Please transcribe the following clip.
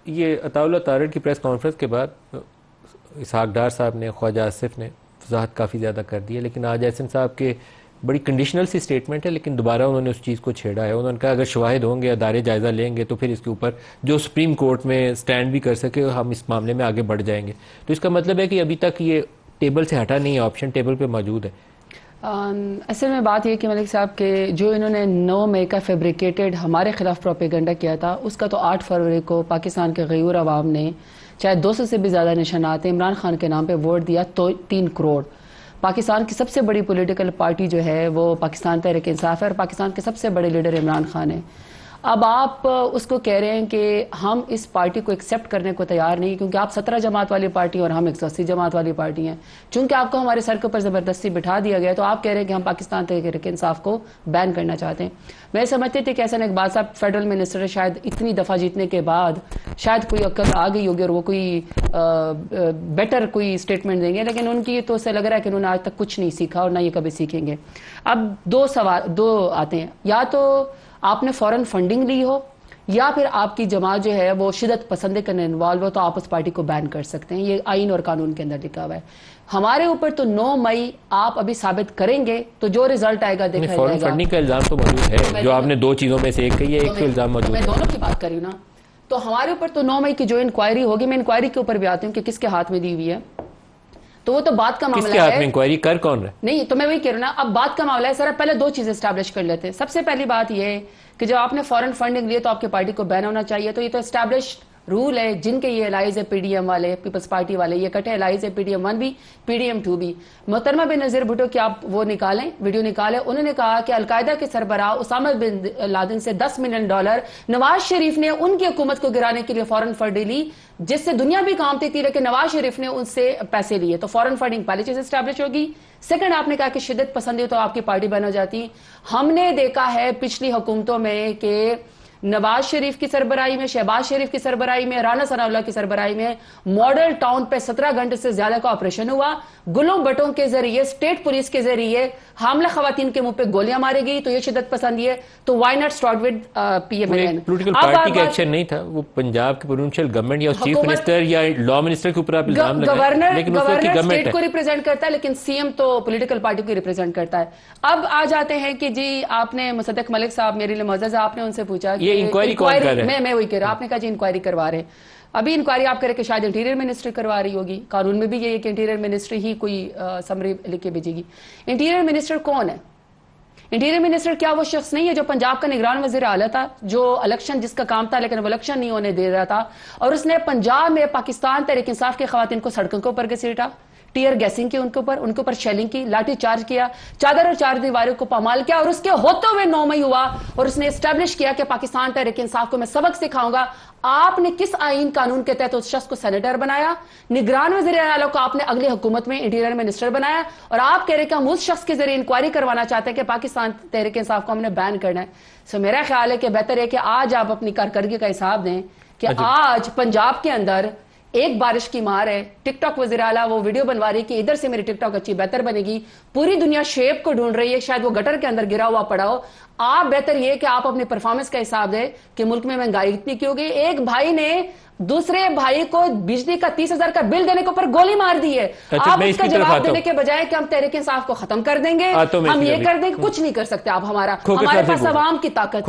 یہ عطاء اللہ تارڑ کی press conference کے بعد اسحاق ڈار صاحب نے، خواجہ آصف نے وضاحت کافی زیادہ کر دی ہے، لیکن آج احسن صاحب کے بڑی کنڈیشنل سی سٹیٹمنٹ ہے، لیکن دوبارہ انہوں نے اس چیز کو چھیڑا ہے. انہوں نے کہا اگر شواہد ہوں گے، ادارے جائزہ لیں گے تو پھر اس کے اوپر جو سپریم کورٹ میں سٹینڈ بھی کر سکے ہم اس معاملے میں آگے بڑھ جائیں گے. تو اس کا مطلب ہے کہ ابھی تک یہ ٹیبل سے ہٹا نہیں ہے، آپشن ٹیبل پہ موجود ہے. اصل میں بات یہ کہ ملک صاحب کے جو انہوں نے 9 مئی کا فیبریکیٹڈ ہمارے خلاف پروپیگنڈا کیا تھا، اس کا تو 8 فروری کو پاکستان کے غیور عوام نے چاہے 200 سے بھی زیادہ نشانات عمران خان کے نام پہ ووٹ دیا تو 3 کروڑ. پاکستان کی سب سے بڑی پولیٹیکل پارٹی جو ہے وہ پاکستان تحریک انصاف ہے اور پاکستان کے سب سے بڑے لیڈر عمران خان ہے. اب آپ اس کو کہہ رہے ہیں کہ ہم اس پارٹی کو ایکسیپٹ کرنے کو تیار نہیں، کیونکہ آپ 17 جماعت والی پارٹی اور ہم 180 جماعت والی پارٹی ہیں. چونکہ آپ کو ہمارے سر کے اوپر زبردستی بٹھا دیا گیا تو آپ کہہ رہے ہیں کہ ہم پاکستان تحریک انصاف کو بین کرنا چاہتے ہیں. میں سمجھتی تھی کہ احسن اقبال صاحب فیڈرل منسٹر شاید اتنی دفعہ جیتنے کے بعد شاید کوئی عقل آ گئی ہوگی اور وہ کوئی بیٹر کوئی اسٹیٹمنٹ دیں گے، لیکن ان کی تو اسے لگ رہا ہے کہ انہوں نے آج تک کچھ نہیں سیکھا اور نہ یہ کبھی سیکھیں گے. اب دو آتے ہیں، یا تو آپ نے فوراً فنڈنگ لی ہو یا پھر آپ کی جماعت جو ہے وہ شدت پسندی کرنے انوالو ہو تو آپ اس پارٹی کو بین کر سکتے ہیں. یہ آئین اور قانون کے اندر لکھا ہوا ہے. ہمارے اوپر تو 9 مئی آپ ابھی ثابت کریں گے تو جو رزلٹ آئے گا دیکھا جائے گا. فوراً فنڈنگ کا الزام تو موجود ہے، جو آپ نے 2 چیزوں میں سے ایک کہی ہے، ایک تو الزام موجود ہے. میں دونوں کی بات کر رہی ہوں نا. تو ہمارے اوپر تو 9 مئی کی جو انکوائری ہوگی، میں انکوائری کے اوپر بھی آتی ہوں کہ کس کے ہاتھ میں دی ہوئی ہے، تو وہ تو بات کا معاملہ ہے. کس کے ہاتھ میں انکوائری کر کون رہا ہے؟ نہیں تو میں وہی کہہ رہا ہوں نا. اب بات کا معاملہ ہے سر، پہلے 2 چیزیں اسٹیبلش کر لیتے ہیں. سب سے پہلی بات یہ ہے کہ جب آپ نے فورن فنڈنگ لیے تو آپ کی پارٹی کو بین ہونا چاہیے. تو یہ تو اسٹیبلش رول ہے. جن کے یہ الائز ہے پی ڈی ایم والے، پیپلز پارٹی والے، یہ کٹے الائز ہے پی ڈی ایم 1 بھی پی ڈی ایم 2 بھی. محترمہ بنظیر بھٹو کی آپ وہ نکالیں، ویڈیو نکالیں. انہوں نے کہا کہ القاعدہ کے سربراہ اسامہ بن لادن سے $10 ملین نواز شریف نے ان کی حکومت کو گرانے کے لیے فورن فنڈنگ لی، جس سے دنیا بھی کامتی تھی، لیکن نواز شریف نے ان سے پیسے لیے. تو فورن فنڈنگ پہلی چیز اسٹیبلش ہوگی. سیکنڈ، آپ نے کہا کہ شدت پسندی ہو تو آپ کی پارٹی بن ہو جاتی. ہم نے دیکھا ہے پچھلی حکومتوں میں کہ نواز شریف کی سربراہی میں، شہباز شریف کی سربراہی میں، رانا ثناء اللہ کی سربراہی میں ماڈل ٹاؤن پہ 17 گھنٹے سے زیادہ کا آپریشن ہوا. گلوں بٹوں کے ذریعے، اسٹیٹ پولیس کے ذریعے حاملہ خواتین کے منہ پہ گولیاں ماری گئی. تو یہ شدت پسندی ہے. تو why not start with P M L N. Political party کا ایکشن نہیں تھا، وہ پنجاب کی پروونشل گورنمنٹ یا چیف منسٹر یا لا منسٹر کے اوپر آپ الزام لگائیں، لیکن اس کی گورنمنٹ اسٹیٹ کو ریپرزینٹ کرتا ہے، لیکن سی ایم تو پولیٹیکل پارٹی کو ریپرزینٹ کرتا ہے. اب آ جاتے ہیں کہ جی آپ نے مصدق ملک صاحب میرے لیے معزز، آپ نے ان سے پوچھا کہ یہ انکوائری کون کر رہا ہے؟ میں وہی کہہ رہا ہوں. آپ نے کہا جی انکوائری کروا رہے ہیں. ابھی انکوائری آپ کرے کہ شاید انٹیریئر منسٹری کروا رہی ہوگی. قانون میں بھی یہ ہے کہ انٹیریئر منسٹری ہی کوئی سمری لکھ کے بھیجے گی. انٹیریئر منسٹر کون ہے؟ انٹیریئر منسٹر کیا وہ شخص نہیں ہے جو پنجاب کا نگران وزیر اعلیٰ تھا، جو الیکشن جس کا کام تھا لیکن وہ الیکشن نہیں ہونے دے رہا تھا، اور اس نے پنجاب میں پاکستان تحریک انصاف کے خواتین کو سڑکوں کے اوپر گھسیٹا، ٹیئر گیسنگ کی، ان کے اوپر شیلنگ کی، لاٹھی چارج کیا، چادر اور 4 دیواروں کو پامال کیا، اور اس کے ہوتے ہوئے 9 مئی ہوا اور اس نے اسٹیبلش کیا کہ پاکستان تحریک انصاف کو میں سبق سکھاؤں گا. آپ نے کس آئین قانون کے تحت اس شخص کو سینیٹر بنایا؟ نگران وزیر اعلیٰ کو آپ نے اگلی حکومت میں انٹیریئر منسٹر بنایا، اور آپ کہہ رہے کہ ہم اس شخص کے ذریعے انکوائری کروانا چاہتے ہیں کہ پاکستان تحریک انصاف کو ہم نے بین کرنا ہے. سو میرا خیال ہے کہ بہتر ہے کہ آج آپ اپنی کارکردگی کا حساب دیں کہ آج پنجاب کے اندر ایک بارش کی مار ہے. ٹک ٹاک وزیر اعلیٰ وہ ویڈیو بنوا رہی کہ ادھر سے میری ٹک ٹاک اچھی بہتر بنے گی. پوری دنیا شیپ کو ڈھونڈ رہی ہے، شاید وہ گٹر کے اندر گرا ہوا پڑا ہو. آپ بہتر یہ کہ آپ اپنی پرفارمنس کا حساب دیں کہ ملک میں مہنگائی اتنی کیوں گئی. ایک بھائی نے دوسرے بھائی کو بجلی کا 30,000 کا بل دینے کے اوپر گولی مار دی ہے. آپ اس کا جواب دینے کے بجائے کہ ہم تحریک انصاف کو ختم کر دیں گے، ہم یہ کر دیں گے، کچھ نہیں کر سکتے آپ. ہمارے پاس عوام کی طاقت